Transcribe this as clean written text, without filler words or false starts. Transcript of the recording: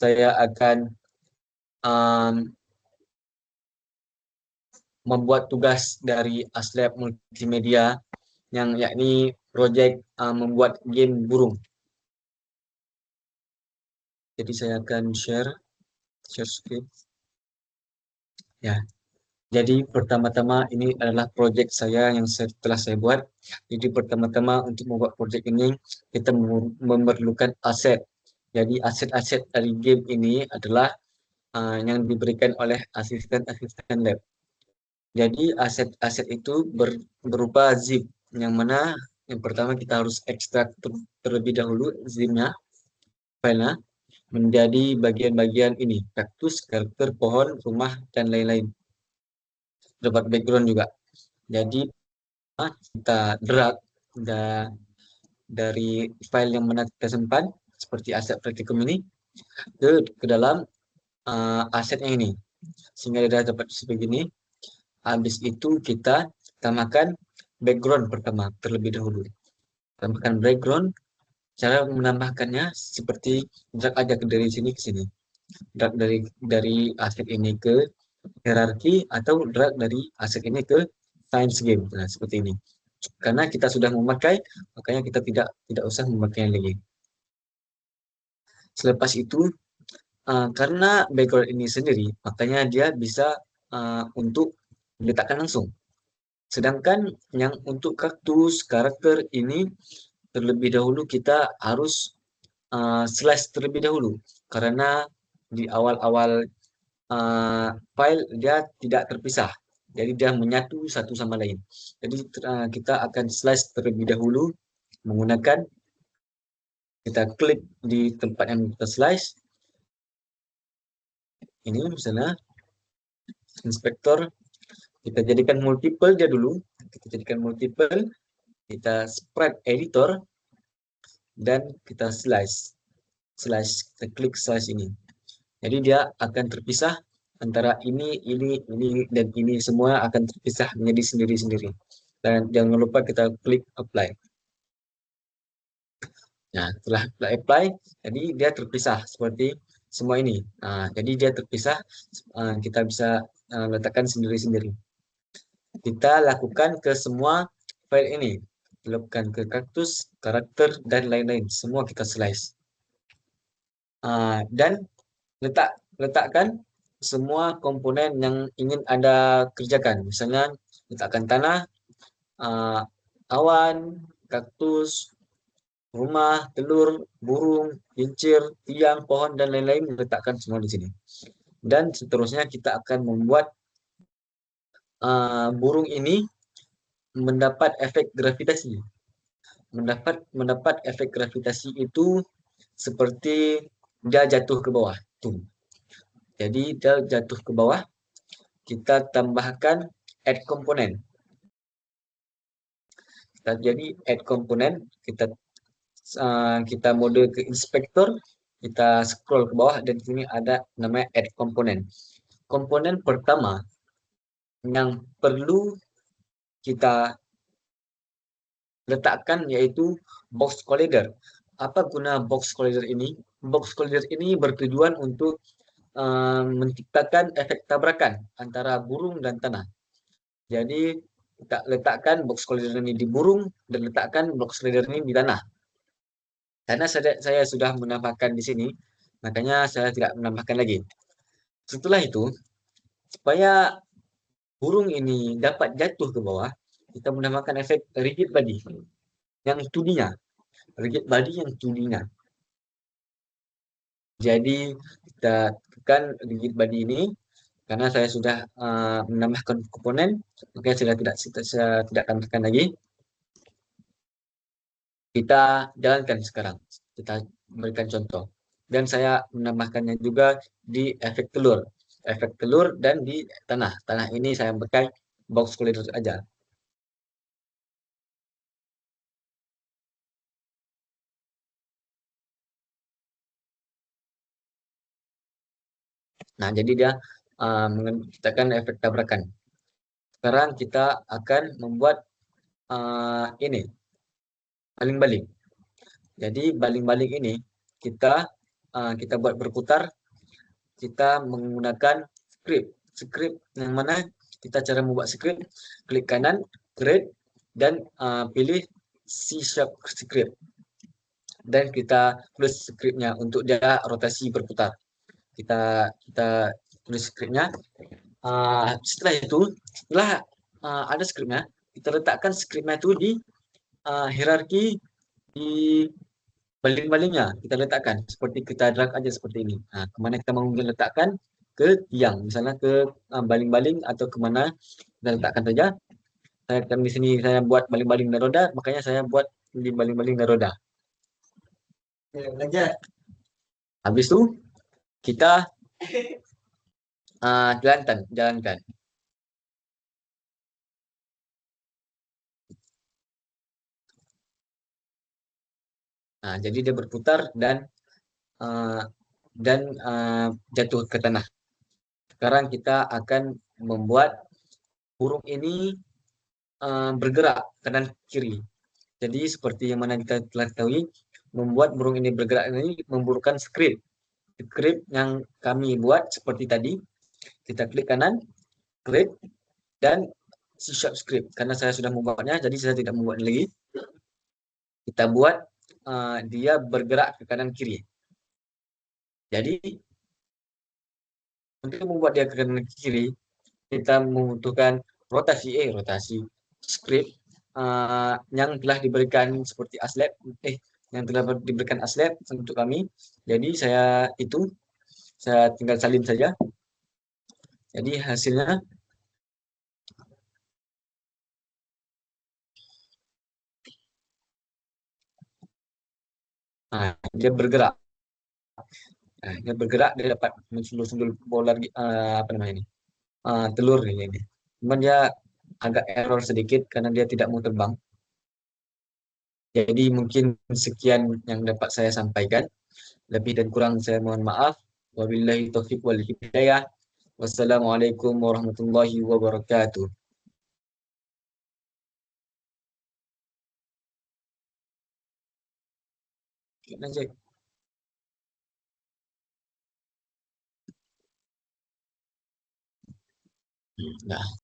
saya akan membuat tugas dari Aslab Multimedia yang yakni proyek membuat game burung. Jadi saya akan share screen. Ya. Jadi pertama-tama ini adalah proyek saya yang telah saya buat. Jadi pertama-tama untuk membuat proyek ini kita memerlukan aset. Jadi aset-aset dari game ini adalah yang diberikan oleh asisten-asisten lab. Jadi aset-aset itu berupa zip, yang mana yang pertama kita harus ekstrak terlebih dahulu zipnya, filenya, menjadi bagian-bagian ini, kaktus, karakter, pohon, rumah, dan lain-lain. Dapat background juga. Jadi kita drag dari file yang mana kita simpan, seperti aset practicum ini, ke dalam asetnya ini. Sehingga dia dapat sebegini. Habis itu kita tambahkan background pertama terlebih dahulu. Tambahkan background. Cara menambahkannya seperti drag aja dari sini ke sini. Drag dari aset ini ke hierarki atau drag dari aset ini ke science game. Nah, seperti ini. Karena kita sudah memakai, makanya kita tidak usah memakainya lagi. Selepas itu, karena background ini sendiri, makanya dia bisa untuk diletakkan langsung. Sedangkan yang untuk kaktus, karakter ini terlebih dahulu kita harus slice terlebih dahulu. Karena di awal-awal file dia tidak terpisah. Jadi dia menyatu satu sama lain. Jadi kita akan slice terlebih dahulu menggunakan, kita klik di tempat yang kita slice. Ini misalnya inspektor, kita jadikan multiple dia dulu. Kita jadikan multiple, kita sprite editor, dan kita slice. Kita klik slice ini. Jadi dia akan terpisah antara ini, dan ini semua akan terpisah menjadi sendiri-sendiri. Dan jangan lupa kita klik apply. Nah, setelah apply, jadi dia terpisah seperti semua ini. Nah, jadi dia terpisah, kita bisa letakkan sendiri-sendiri. Kita lakukan ke semua file ini. Lakukan ke kaktus, karakter, dan lain-lain. Semua kita slice. Dan letakkan semua komponen yang ingin Anda kerjakan. Misalnya, letakkan tanah, awan, kaktus, rumah, telur, burung, kincir, tiang, pohon, dan lain-lain, letakkan semua di sini. Dan seterusnya kita akan membuat burung ini mendapat efek gravitasi. Mendapat efek gravitasi itu seperti dia jatuh ke bawah. Tuh. Jadi dia jatuh ke bawah, kita tambahkan add komponen. Jadi add komponen, kita mode ke inspektor, kita scroll ke bawah, dan sini ada namanya add komponen. Komponen pertama yang perlu kita letakkan yaitu box collider. Apa guna box collider ini? Box collider ini bertujuan untuk menciptakan efek tabrakan antara burung dan tanah. Jadi kita letakkan box collider ini di burung dan letakkan box collider ini di tanah. Karena saya sudah menambahkan di sini, makanya saya tidak menambahkan lagi. Setelah itu, supaya burung ini dapat jatuh ke bawah, kita menambahkan efek rigid body yang 2D-nya. Rigid body yang 2D-nya. Jadi kita tekan rigid body ini, karena saya sudah menambahkan komponen, makanya saya tidak tambahkan lagi. Kita jalankan sekarang. Kita berikan contoh. Dan saya menambahkannya juga di efek telur. Efek telur dan di tanah. Tanah ini saya pakai box collider aja. Nah, jadi dia menciptakan efek tabrakan. Sekarang kita akan membuat ini baling-baling. Jadi baling-baling ini kita kita buat berputar, kita menggunakan script. Script yang mana kita cara membuat script, klik kanan, create, dan pilih C# script. Dan kita tulis scriptnya untuk dia rotasi berputar. Kita tulis scriptnya. Setelah itu, setelah ada scriptnya, kita letakkan scriptnya itu di hierarki di baling-balingnya. Kita letakkan seperti kita drag aja seperti ini. Kemana kita mau letakkan, ke tiang, misalnya ke baling-baling atau kemana kita letakkan saja. Saya kan di sini saya buat baling-baling dan roda, makanya saya buat di baling-baling dan roda. Habis itu kita jalankan. Jadi dia berputar uh, dan jatuh ke tanah. Sekarang kita akan membuat burung ini bergerak kanan kiri. Jadi seperti yang mana kita telah ketahui, membuat burung ini bergerak ini memerlukan script. Script yang kami buat seperti tadi, kita klik kanan, create, dan C# script. Karena saya sudah membuatnya, jadi saya tidak membuat lagi. Kita buat dia bergerak ke kanan kiri. Jadi untuk membuat dia ke kanan kiri, kita membutuhkan rotasi script yang telah diberikan seperti aslab, yang telah diberikan aslab untuk kami. Jadi saya tinggal salin saja. Jadi hasilnya dia bergerak. Dia dapat mensundul-sundul bola apa namanya ini, telur ini. Cuman dia agak error sedikit karena dia tidak mau terbang. Jadi mungkin sekian yang dapat saya sampaikan. Lebih dan kurang saya mohon maaf. Wabillahi taufiq wal hidayah. Wassalamualaikum warahmatullahi wabarakatuh. Lanjut. Nah.